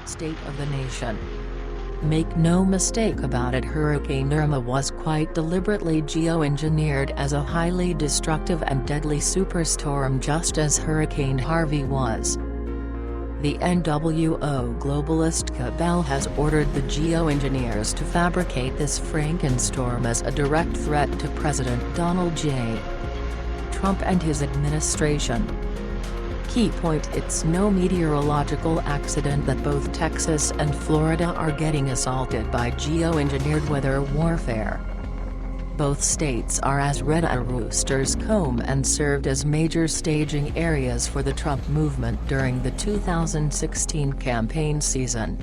state of the nation. Make no mistake about it, Hurricane Irma was quite deliberately geoengineered as a highly destructive and deadly superstorm, just as Hurricane Harvey was. The NWO globalist cabal has ordered the geoengineers to fabricate this Frankenstorm as a direct threat to President Donald J. Trump and his administration. Key point: it's no meteorological accident that both Texas and Florida are getting assaulted by geoengineered weather warfare. Both states are as red as a rooster's comb and served as major staging areas for the Trump movement during the 2016 campaign season.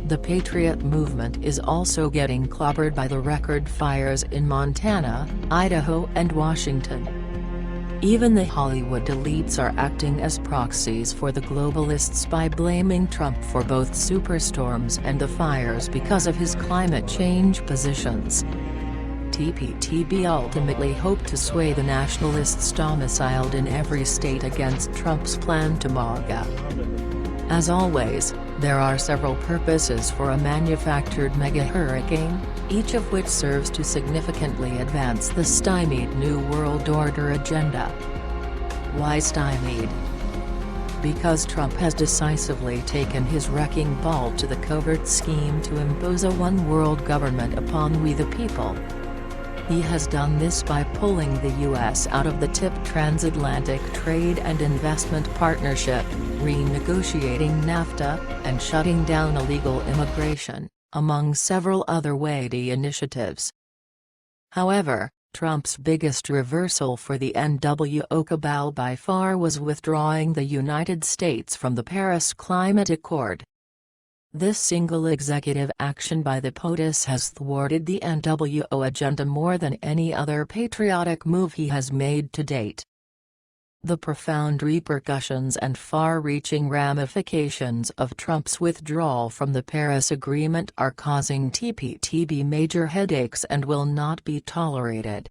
The Patriot movement is also getting clobbered by the record fires in Montana, Idaho and Washington. Even the Hollywood elites are acting as proxies for the globalists by blaming Trump for both superstorms and the fires because of his climate change positions. TPTB ultimately hoped to sway the nationalists domiciled in every state against Trump's plan to MAGA. As always, there are several purposes for a manufactured mega-hurricane, each of which serves to significantly advance the stymied New World Order agenda. Why stymied? Because Trump has decisively taken his wrecking ball to the covert scheme to impose a one-world government upon we the people. He has done this by pulling the U.S. out of the TIP Transatlantic Trade and Investment Partnership, renegotiating NAFTA, and shutting down illegal immigration, among several other weighty initiatives. However, Trump's biggest reversal for the NWO cabal by far was withdrawing the United States from the Paris Climate Accord. This single executive action by the POTUS has thwarted the NWO agenda more than any other patriotic move he has made to date. The profound repercussions and far-reaching ramifications of Trump's withdrawal from the Paris Agreement are causing TPTB major headaches and will not be tolerated.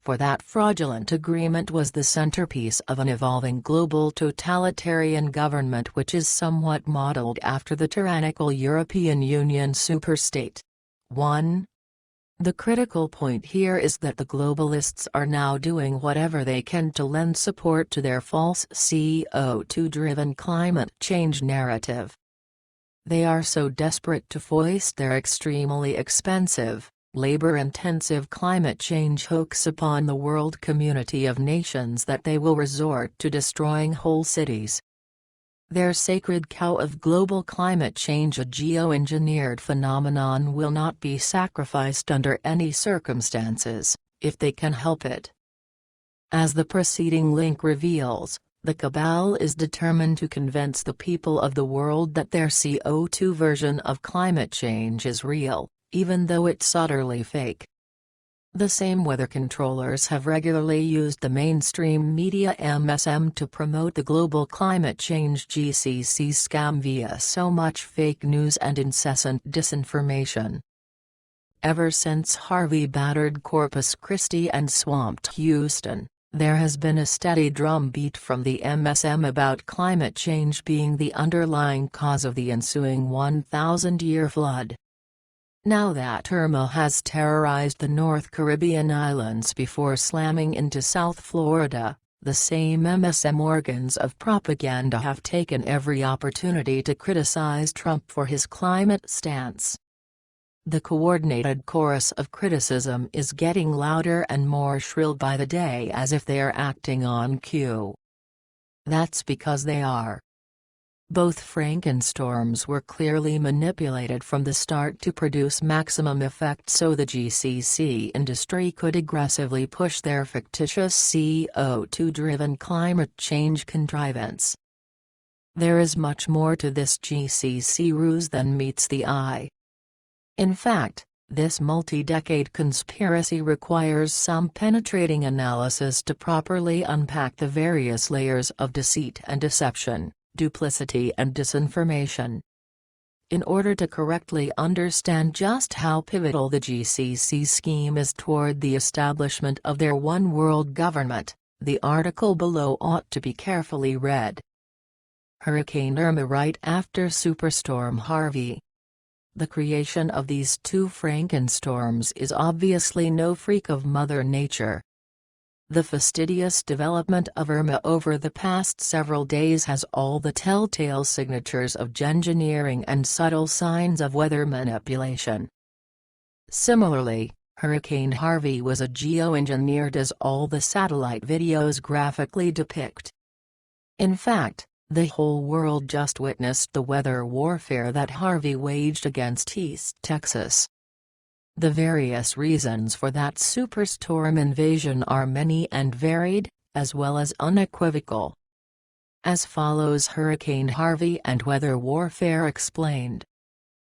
For that fraudulent agreement was the centerpiece of an evolving global totalitarian government which is somewhat modeled after the tyrannical European Union superstate. 1. The critical point here is that the globalists are now doing whatever they can to lend support to their false CO2-driven climate change narrative. They are so desperate to foist their extremely expensive, labor-intensive climate change hoax upon the world community of nations that they will resort to destroying whole cities. Their sacred cow of global climate change, a geoengineered phenomenon, will not be sacrificed under any circumstances, if they can help it. As the preceding link reveals, the cabal is determined to convince the people of the world that their CO2 version of climate change is real, even though it's utterly fake. The same weather controllers have regularly used the mainstream media MSM to promote the global climate change GCC scam via so much fake news and incessant disinformation. Ever since Harvey battered Corpus Christi and swamped Houston, there has been a steady drumbeat from the MSM about climate change being the underlying cause of the ensuing 1,000-year flood. Now that Irma has terrorized the North Caribbean islands before slamming into South Florida, the same MSM organs of propaganda have taken every opportunity to criticize Trump for his climate stance. The coordinated chorus of criticism is getting louder and more shrill by the day, as if they are acting on cue. That's because they are. Both Frankenstorms were clearly manipulated from the start to produce maximum effect so the GCC industry could aggressively push their fictitious CO2-driven climate change contrivance. There is much more to this GCC ruse than meets the eye. In fact, this multi-decade conspiracy requires some penetrating analysis to properly unpack the various layers of deceit and deception, duplicity and disinformation. In order to correctly understand just how pivotal the GCC scheme is toward the establishment of their one-world government, the article below ought to be carefully read. Hurricane Irma right after Superstorm Harvey. The creation of these two Frankenstorms is obviously no freak of Mother Nature. The fastidious development of Irma over the past several days has all the telltale signatures of geoengineering and subtle signs of weather manipulation. Similarly, Hurricane Harvey was geoengineered as all the satellite videos graphically depict. In fact, the whole world just witnessed the weather warfare that Harvey waged against East Texas. The various reasons for that superstorm invasion are many and varied, as well as unequivocal. As follows: Hurricane Harvey and weather warfare explained.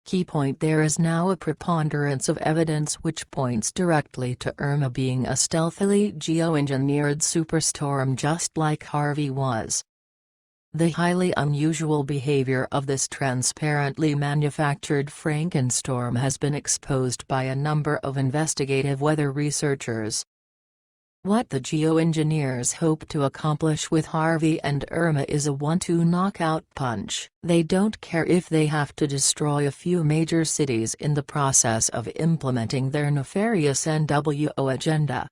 Key point: there is now a preponderance of evidence which points directly to Irma being a stealthily geoengineered superstorm just like Harvey was. The highly unusual behavior of this transparently manufactured Frankenstorm has been exposed by a number of investigative weather researchers. What the geoengineers hope to accomplish with Harvey and Irma is a one-two knockout punch. They don't care if they have to destroy a few major cities in the process of implementing their nefarious NWO agenda.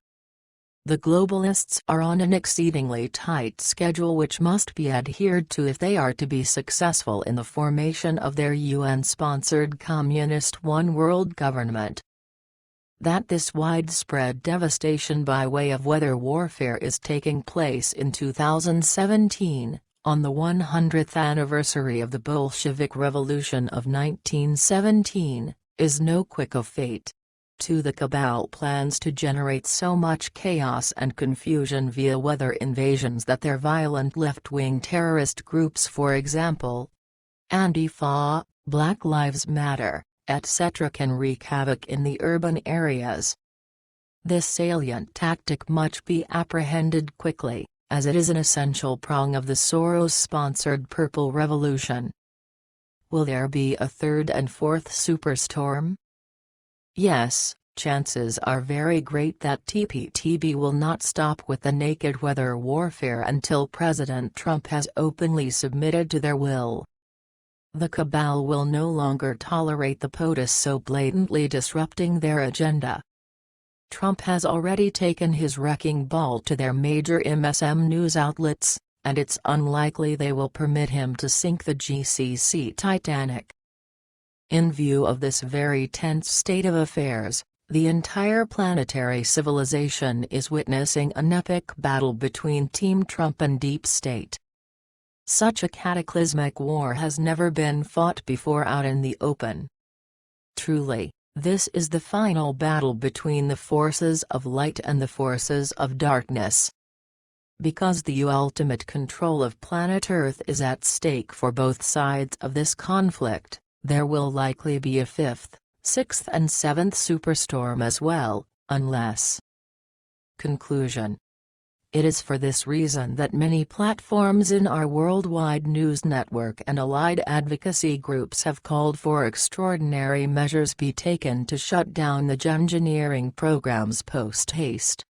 The globalists are on an exceedingly tight schedule which must be adhered to if they are to be successful in the formation of their UN-sponsored communist one-world government. That this widespread devastation by way of weather warfare is taking place in 2017, on the 100th anniversary of the Bolshevik Revolution of 1917, is no quick of fate. The cabal plans to generate so much chaos and confusion via weather invasions that their violent left-wing terrorist groups, for example, Antifa, Black Lives Matter, etc., can wreak havoc in the urban areas. This salient tactic must be apprehended quickly, as it is an essential prong of the Soros-sponsored Purple Revolution. Will there be a third and fourth superstorm? Yes, chances are very great that TPTB will not stop with the naked weather warfare until President Trump has openly submitted to their will. The cabal will no longer tolerate the POTUS so blatantly disrupting their agenda. Trump has already taken his wrecking ball to their major MSM news outlets, and it's unlikely they will permit him to sink the GCC Titanic. In view of this very tense state of affairs, the entire planetary civilization is witnessing an epic battle between Team Trump and Deep State. Such a cataclysmic war has never been fought before out in the open. Truly, this is the final battle between the forces of light and the forces of darkness. Because the ultimate control of planet Earth is at stake for both sides of this conflict, there will likely be a fifth, sixth and seventh superstorm as well, unless. Conclusion. It is for this reason that many platforms in our worldwide news network and allied advocacy groups have called for extraordinary measures be taken to shut down the geoengineering programs post-haste.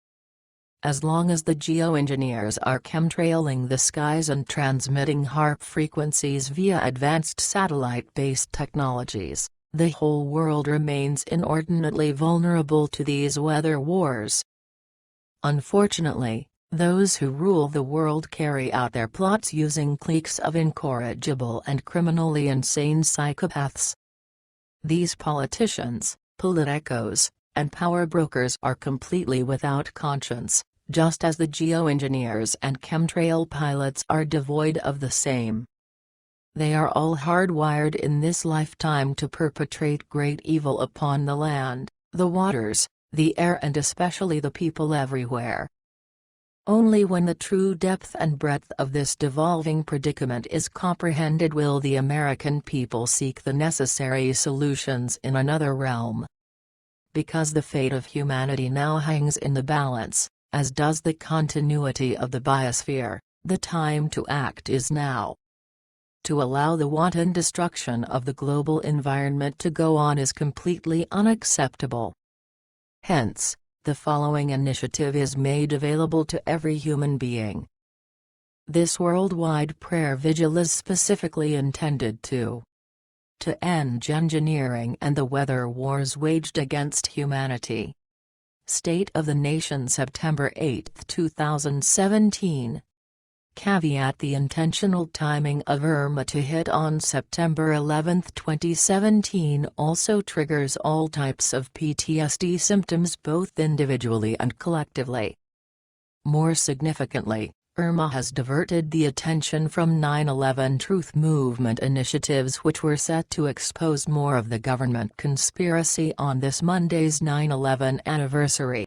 As long as the geoengineers are chemtrailing the skies and transmitting HAARP frequencies via advanced satellite-based technologies, the whole world remains inordinately vulnerable to these weather wars. Unfortunately, those who rule the world carry out their plots using cliques of incorrigible and criminally insane psychopaths. These politicians, politicos, and power brokers are completely without conscience, just as the geoengineers and chemtrail pilots are devoid of the same. They are all hardwired in this lifetime to perpetrate great evil upon the land, the waters, the air and especially the people everywhere. Only when the true depth and breadth of this devolving predicament is comprehended will the American people seek the necessary solutions in another realm. Because the fate of humanity now hangs in the balance, as does the continuity of the biosphere, the time to act is now. To allow the wanton destruction of the global environment to go on is completely unacceptable. Hence, the following initiative is made available to every human being. This worldwide prayer vigil is specifically intended to end engineering and the weather wars waged against humanity. State of the Nation, September 8, 2017. Caveat: the intentional timing of Irma to hit on September 11, 2017 also triggers all types of PTSD symptoms both individually and collectively. More significantly, Irma has diverted the attention from 9/11 Truth Movement initiatives which were set to expose more of the government conspiracy on this Monday's 9/11 anniversary.